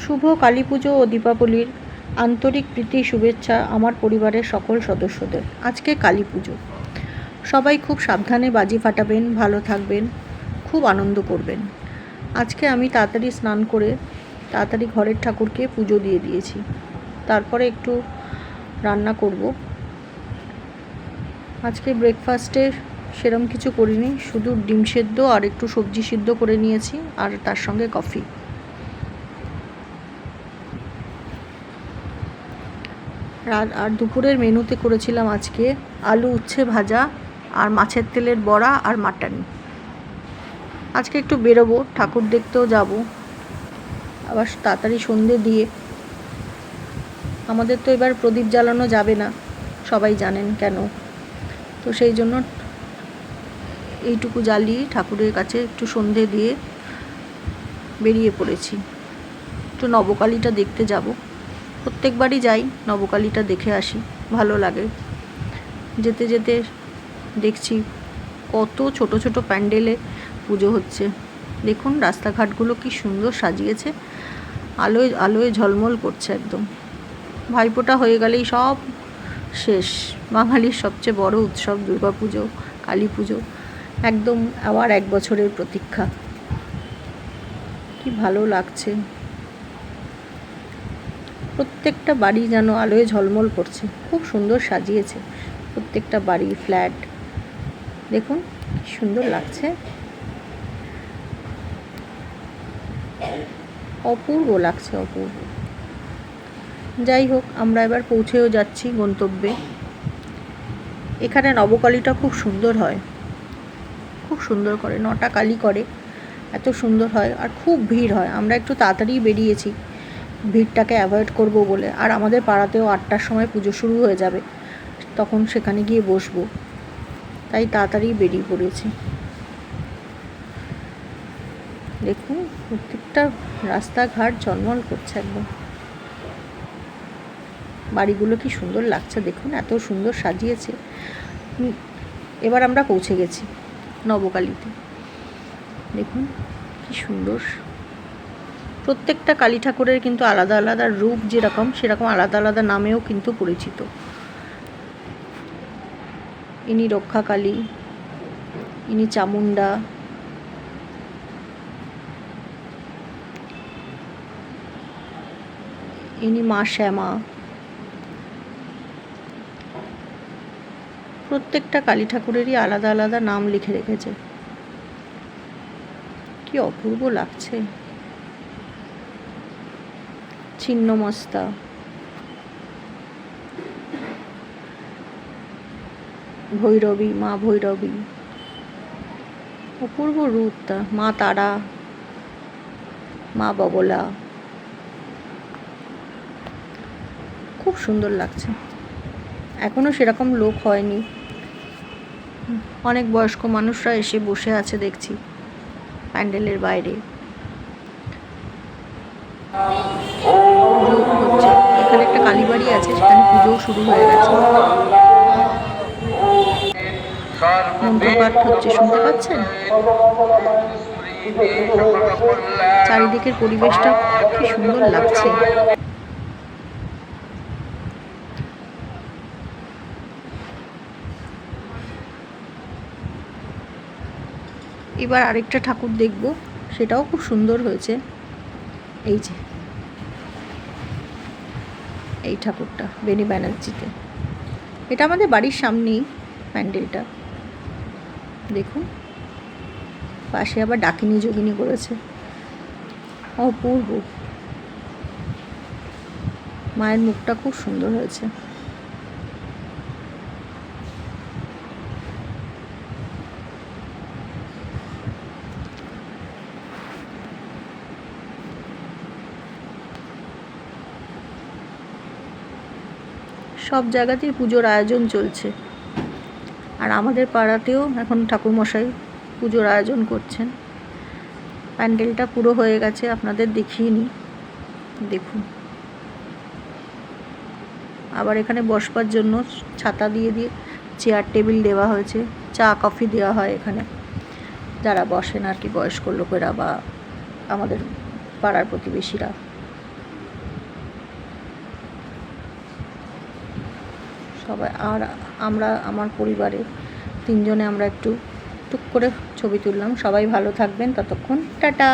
শুভ কালী পুজো ও দীপাবলির আন্তরিক প্রীতি শুভেচ্ছা আমার পরিবারের সকল সদস্যদের। আজকে কালী পুজো, সবাই খুব সাবধানে বাজি ফাটাবেন, ভালো থাকবেন, খুব আনন্দ করবেন। আজকে আমি তাড়াতাড়ি স্নান করে তাড়াতাড়ি ঘরের ঠাকুরকে পুজো দিয়ে দিয়েছি। তারপরে একটু রান্না করব। আজকে ব্রেকফাস্টে সেরম কিছু করিনি, শুধু ডিম সেদ্ধ আর একটু সবজি সিদ্ধ করে নিয়েছি, আর তার সঙ্গে কফি। আর দুপুরের মেনুতে করেছিলাম আজকে আলু উচ্ছে ভাজা আর মাছের তেলের বড়া আর মাটন। আজকে একটু বেরোবো, ঠাকুর দেখতেও যাব, আবার তাড়াতাড়ি সন্ধে দিয়ে। আমাদের তো এবার প্রদীপ জ্বালানো যাবে না, সবাই জানেন কেন। তো সেই জন্য এইটুকু জ্বালিয়ে ঠাকুরের কাছে একটু সন্ধে দিয়ে বেরিয়ে পড়েছি। একটু নবকালীটা দেখতে যাব, প্রত্যেকবারই যাই, নবকালীটা দেখে আসি, ভালো লাগে। যেতে যেতে দেখছি কত ছোট ছোট প্যান্ডেলে পুজো হচ্ছে। দেখুন রাস্তাঘাটগুলো কি সুন্দর সাজিয়েছে, আলোয় আলোয় ঝলমল করছে একদম। ভাইফোঁটা হয়ে গেলেই সব শেষ। বাঙালির সবচেয়ে বড় উৎসব দুর্গা পুজো, কালী পুজো একদম আবার এক বছরের প্রতীক্ষা। কি ভালো লাগছে, প্রত্যেকটা বাড়ি যেন আলোয় ঝলমল করছে, খুব সুন্দর সাজিয়েছে প্রত্যেকটা বাড়ি, ফ্ল্যাট। দেখুন কি সুন্দর লাগছে, অপূর্ব লাগছে, অপূর্ব। যাই হোক, আমরা এবার পৌঁছেও যাচ্ছি গন্তব্যে। এখানে নবকালীটা খুব সুন্দর হয়, খুব সুন্দর করে, 9টা কালী করে, এত সুন্দর হয়, আর খুব ভিড় হয়। আমরা একটু তাড়াতাড়ি বেরিয়েছি ভিড়টাকে অ্যাভয়েড করব বলে। আর আমাদের পাড়াতেও 8টার সময় পুজো শুরু হয়ে যাবে, তখন সেখানে গিয়ে বসবো, তাই তাড়াতাড়ি বেরিয়ে পড়েছি। দেখুন প্রত্যেকটা রাস্তাঘাট ঝলমল করছে একদম। বাড়িগুলো কি সুন্দর লাগছে দেখুন, এত সুন্দর সাজিয়েছে। এবার আমরা পৌঁছে গেছি নবকালীতে। দেখুন কি সুন্দর। প্রত্যেকটা কালী ঠাকুরের কিন্তু আলাদা আলাদা রূপ, যেরকম সেরকম আলাদা আলাদা নামেও কিন্তু পরিচিত। ইনি রক্ষা কালী, ইনি চামুন্ডা, ইনি মা শ্যামা। প্রত্যেকটা কালী ঠাকুরেরই আলাদা আলাদা নাম লিখে রেখেছে। কি অপূর্ব লাগছে। ছিন্নমস্তা, ভৈরবী, মা ভৈরবী, অপূর্ব রূপটা। মা তারা, মা বগলা, খুব সুন্দর লাগছে। এখনো সেরকম লোক হয়নি, অনেক বয়স্ক মানুষরা এসে বসে আছে দেখছি প্যান্ডেলের বাইরে। পুজো হচ্ছে, এখানে একটা কালীবাড়ি আছে, সেখানে পুজোও শুরু হয়ে গেছে। মন্ত্রপাঠ হচ্ছে, শুনতে পাচ্ছেন? চারিদিকের পরিবেশটা কি সুন্দর লাগছে। এবার আরেকটা ঠাকুর দেখব, সেটাও খুব সুন্দর হয়েছে। এই যে এই ঠাকুরটা বেনি ব্যানার্জিতে, এটা আমাদের বাড়ির সামনেই প্যান্ডেলটা। দেখুন পাশে আবার ডাকিনী যোগিনী করেছে, অপূর্ব। মায়ের মুখটা খুব সুন্দর হয়েছে। সব জায়গাতেই পুজোর আয়োজন চলছে, আর আমাদের পাড়াতেও এখন ঠাকুরমশাই পুজোর আয়োজন করছেন। প্যান্ডেলটা পুরো হয়ে গেছে, আপনাদের দেখিয়ে নিই। দেখুন আবার এখানে বসবার জন্য ছাতা দিয়ে দিয়ে চেয়ার টেবিল দেওয়া হয়েছে, চা কফি দেওয়া হয় এখানে যারা বসেন আর কি, বয়স্ক লোকেরা বা আমাদের পাড়ার প্রতিবেশীরা। সবাই আর আমরা আমার পরিবারে 3 জনে আমরা একটু টুক করে ছবি তুললাম। সবাই ভালো থাকবেন, ততক্ষণ টাটা।